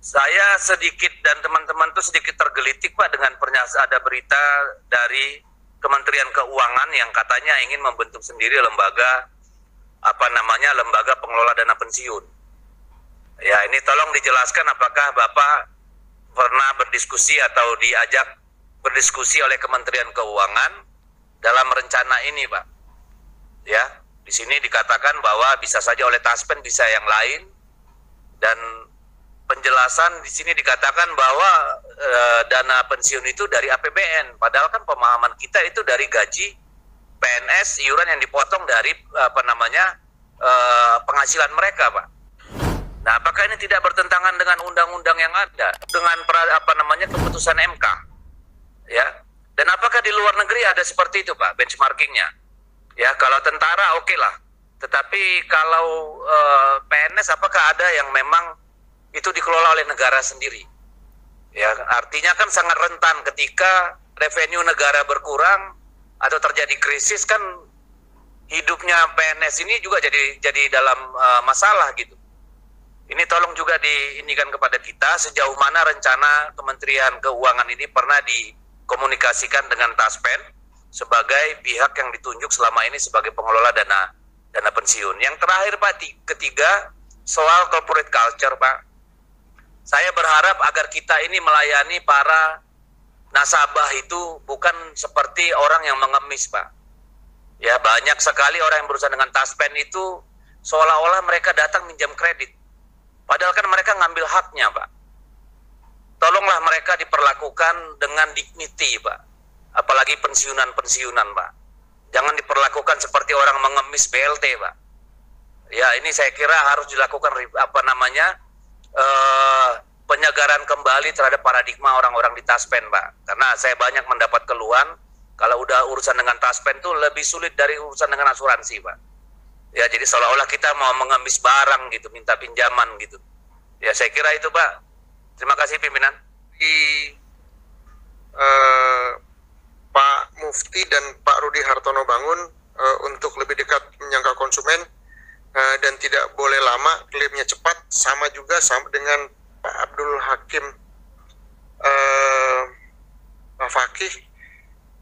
Saya sedikit dan teman-teman tuh sedikit tergelitik Pak dengan pernyataan ada berita dari Kementerian Keuangan yang katanya ingin membentuk sendiri lembaga lembaga pengelola dana pensiun. Ya, ini tolong dijelaskan apakah Bapak pernah berdiskusi atau diajak berdiskusi oleh Kementerian Keuangan dalam rencana ini, Pak. Ya, di sini dikatakan bahwa bisa saja oleh Taspen, bisa yang lain, dan penjelasan di sini dikatakan bahwa dana pensiun itu dari APBN, padahal kan pemahaman kita itu dari gaji PNS, iuran yang dipotong dari penghasilan mereka, Pak. Nah, apakah ini tidak bertentangan dengan undang-undang yang ada, dengan keputusan MK, ya? Dan apakah di luar negeri ada seperti itu, Pak, benchmarkingnya? Ya, kalau tentara oke lah, tetapi kalau PNS apakah ada yang memang itu dikelola oleh negara sendiri? Ya, artinya kan sangat rentan ketika revenue negara berkurang atau terjadi krisis, kan hidupnya PNS ini juga jadi dalam masalah gitu. Ini tolong juga diinikan kepada kita sejauh mana rencana Kementerian Keuangan ini pernah dikomunikasikan dengan Taspen sebagai pihak yang ditunjuk selama ini sebagai pengelola dana pensiun. Yang terakhir, Pak, ketiga, soal corporate culture, Pak. Saya berharap agar kita ini melayani para nasabah itu bukan seperti orang yang mengemis, Pak. Ya, banyak sekali orang yang berurusan dengan Taspen itu seolah-olah mereka datang minjam kredit. Padahal kan mereka ngambil haknya, Pak. Tolonglah mereka diperlakukan dengan dignity, Pak. Apalagi pensiunan-pensiunan, Pak. Jangan diperlakukan seperti orang mengemis BLT, Pak. Ya, ini saya kira harus dilakukan penyegaran kembali terhadap paradigma orang-orang di Taspen, Pak. Karena saya banyak mendapat keluhan, kalau udah urusan dengan Taspen tuh lebih sulit dari urusan dengan asuransi, Pak. Ya, jadi seolah-olah kita mau mengemis barang gitu, minta pinjaman gitu. Ya, saya kira itu, Pak. Terima kasih, pimpinan. Pak Mufti dan Pak Rudi Hartono Bangun untuk lebih dekat menyangka konsumen dan tidak boleh lama, klaimnya cepat, sama dengan Pak Abdul Hakim Pak Fakih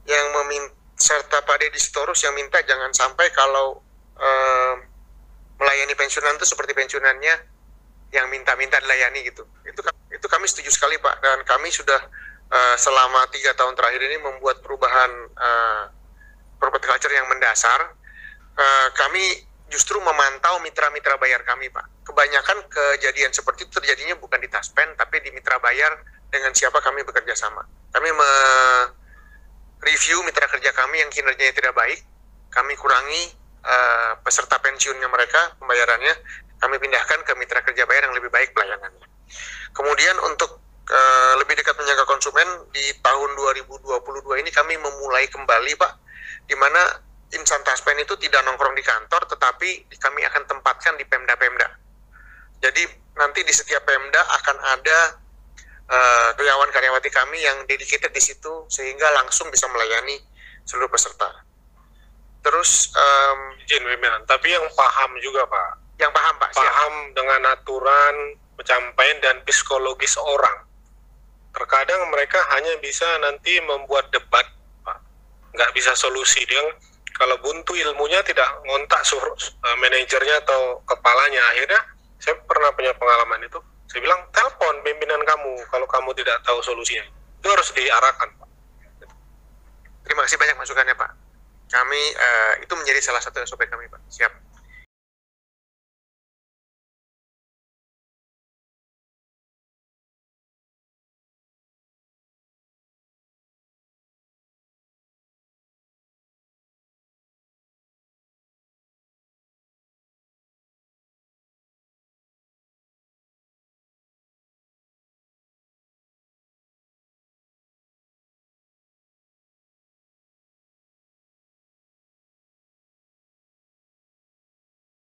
yang meminta, serta Pak Deddy Sitorus yang minta jangan sampai kalau melayani pensiunan itu seperti pensiunannya yang minta-minta dilayani gitu. Itu kami setuju sekali, Pak, dan kami sudah selama 3 tahun terakhir ini membuat perubahan corporate culture yang mendasar. Kami justru memantau mitra-mitra bayar kami, Pak. Kebanyakan kejadian seperti itu terjadinya bukan di Taspen, tapi di mitra bayar dengan siapa kami bekerja sama. Kami mereview mitra kerja kami yang kinerjanya tidak baik, kami kurangi peserta pensiunnya mereka, pembayarannya, kami pindahkan ke mitra kerja bayar yang lebih baik pelayanannya. Kemudian untuk lebih dekat menjaga konsumen, di tahun 2022 ini kami memulai kembali, Pak, di mana insan Taspen itu tidak nongkrong di kantor, tetapi kami akan tempatkan di Pemda-Pemda. Jadi nanti di setiap Pemda akan ada karyawan-karyawati kami yang dedicated di situ, sehingga langsung bisa melayani seluruh peserta. Terus izin pimpinan, tapi yang paham juga, Pak. Yang paham, Pak, paham dengan aturan pencapaian dan psikologis orang. Terkadang mereka hanya bisa nanti membuat debat, Pak. Nggak bisa solusi. Dia kalau buntu ilmunya tidak ngontak manajernya atau kepalanya. Akhirnya saya pernah punya pengalaman itu. Saya bilang, telepon pimpinan kamu kalau kamu tidak tahu solusinya. Itu harus diarahkan, Pak. Terima kasih banyak masukannya, Pak. Kami itu menjadi salah satu SOP kami, Pak. Siap.